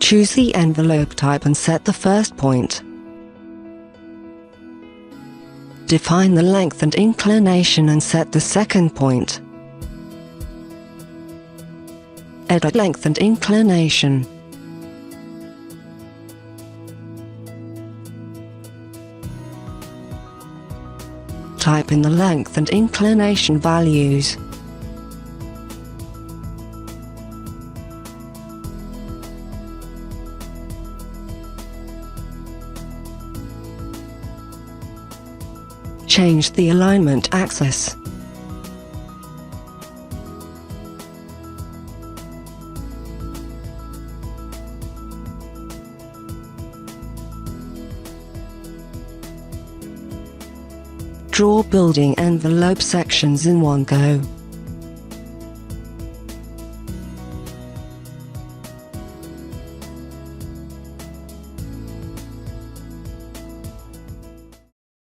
Choose the envelope type and set the first point. Define the length and inclination and set the second point. Edit length and inclination. Type in the length and inclination values. Change the alignment axis. Draw building envelope sections in one go.